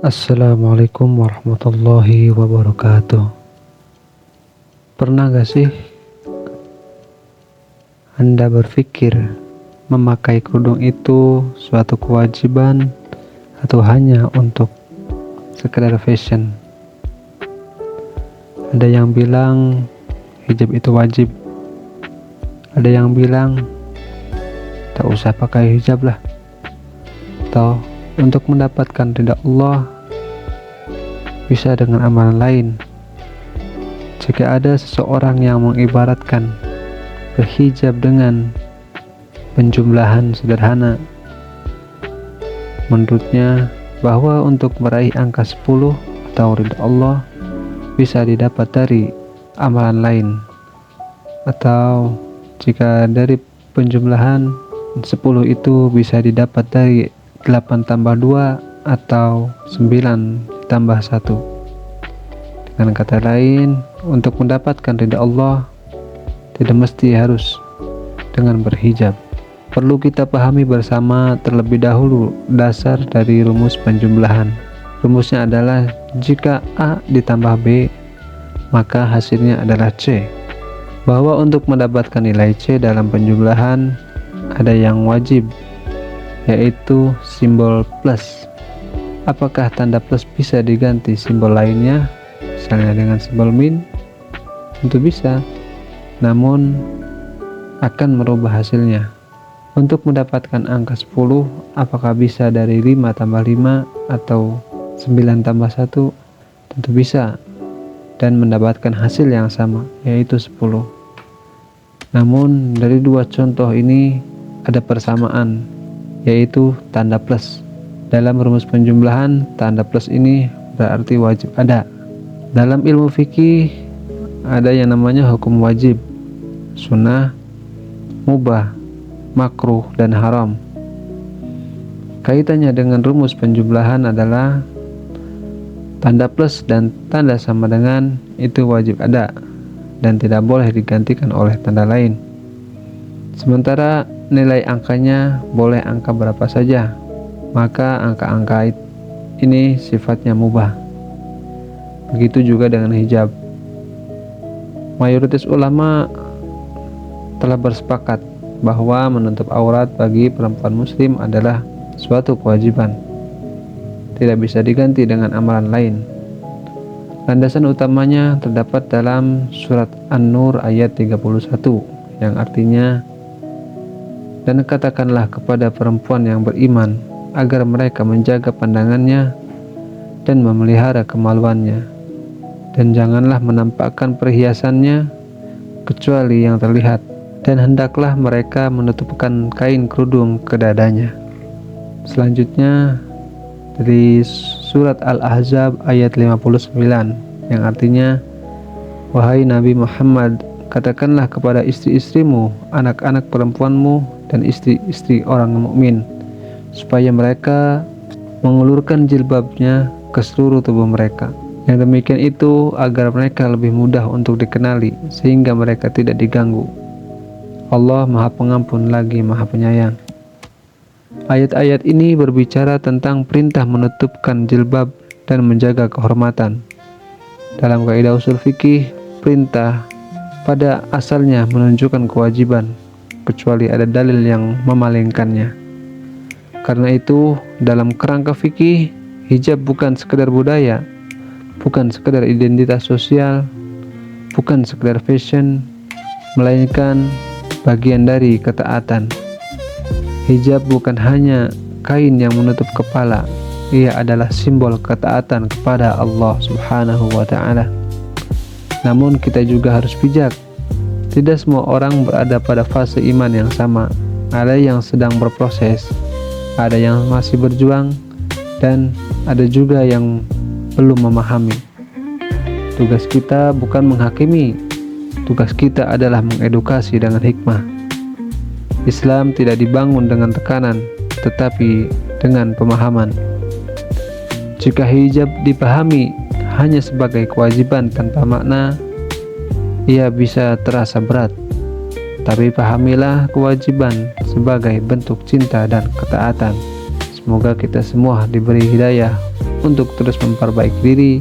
Assalamualaikum warahmatullahi wabarakatuh. Pernah gak sih Anda berpikir memakai kerudung itu suatu kewajiban atau hanya untuk sekedar fashion? Ada yang bilang hijab itu wajib, ada yang bilang tak usah pakai hijab lah, atau untuk mendapatkan ridha Allah bisa dengan amalan lain. Jika ada seseorang yang mengibaratkan berhijab dengan penjumlahan sederhana, menurutnya bahwa untuk meraih angka 10 atau ridha Allah bisa didapat dari amalan lain, atau jika dari penjumlahan 10 itu bisa didapat dari 8 tambah 2 atau 9 tambah 1. Dengan kata lain, untuk mendapatkan ridha Allah tidak mesti harus dengan berhijab. Perlu kita pahami bersama terlebih dahulu dasar dari rumus penjumlahan. Rumusnya adalah jika A ditambah B, maka hasilnya adalah C. Bahwa untuk mendapatkan nilai C dalam penjumlahan ada yang wajib, yaitu simbol plus. Apakah tanda plus bisa diganti simbol lainnya, misalnya dengan simbol min? Tentu bisa, namun akan merubah hasilnya. Untuk mendapatkan angka 10, apakah bisa dari 5 tambah 5 atau 9 tambah 1? Tentu bisa, dan mendapatkan hasil yang sama, yaitu 10. Namun dari dua contoh ini ada persamaan, yaitu tanda plus. Dalam rumus penjumlahan, tanda plus ini berarti wajib ada. Dalam ilmu fikih ada yang namanya hukum wajib, sunnah, mubah, makruh, dan haram. Kaitannya dengan rumus penjumlahan adalah tanda plus dan tanda sama dengan itu wajib ada dan tidak boleh digantikan oleh tanda lain. Sementara nilai angkanya boleh angka berapa saja, maka angka-angka ini sifatnya mubah. Begitu juga dengan hijab. Mayoritas ulama telah bersepakat bahwa menutup aurat bagi perempuan muslim adalah suatu kewajiban, tidak bisa diganti dengan amalan lain. Landasan utamanya terdapat dalam surat An-Nur ayat 31 yang artinya, dan katakanlah kepada perempuan yang beriman agar mereka menjaga pandangannya dan memelihara kemaluannya, dan janganlah menampakkan perhiasannya kecuali yang terlihat, dan hendaklah mereka menutupkan kain kerudung ke dadanya. Selanjutnya dari surat Al-Ahzab ayat 59 yang artinya, wahai Nabi Muhammad, katakanlah kepada istri-istrimu, anak-anak perempuanmu, dan istri-istri orang mukmin supaya mereka mengulurkan jilbabnya ke seluruh tubuh mereka. Yang demikian itu agar mereka lebih mudah untuk dikenali sehingga mereka tidak diganggu. Allah Maha Pengampun lagi Maha Penyayang. Ayat-ayat ini berbicara tentang perintah menutupkan jilbab dan menjaga kehormatan. Dalam kaidah usul fikih, perintah pada asalnya menunjukkan kewajiban, kecuali ada dalil yang memalingkannya. Karena itu, dalam kerangka fikih, hijab bukan sekedar budaya, bukan sekedar identitas sosial, bukan sekedar fashion, melainkan bagian dari ketaatan. Hijab bukan hanya kain yang menutup kepala, ia adalah simbol ketaatan kepada Allah Subhanahu wa Ta'ala. Namun kita juga harus bijak. Tidak semua orang berada pada fase iman yang sama. Ada yang sedang berproses, ada yang masih berjuang, dan ada juga yang belum memahami. Tugas kita bukan menghakimi, tugas kita adalah mengedukasi dengan hikmah. Islam tidak dibangun dengan tekanan, tetapi dengan pemahaman. Jika hijab dipahami hanya sebagai kewajiban tanpa makna, ia bisa terasa berat. Tapi pahamilah kewajiban sebagai bentuk cinta dan ketaatan. Semoga kita semua diberi hidayah untuk terus memperbaiki diri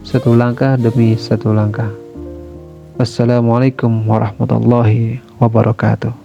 satu langkah demi satu langkah. Wassalamualaikum warahmatullahi wabarakatuh.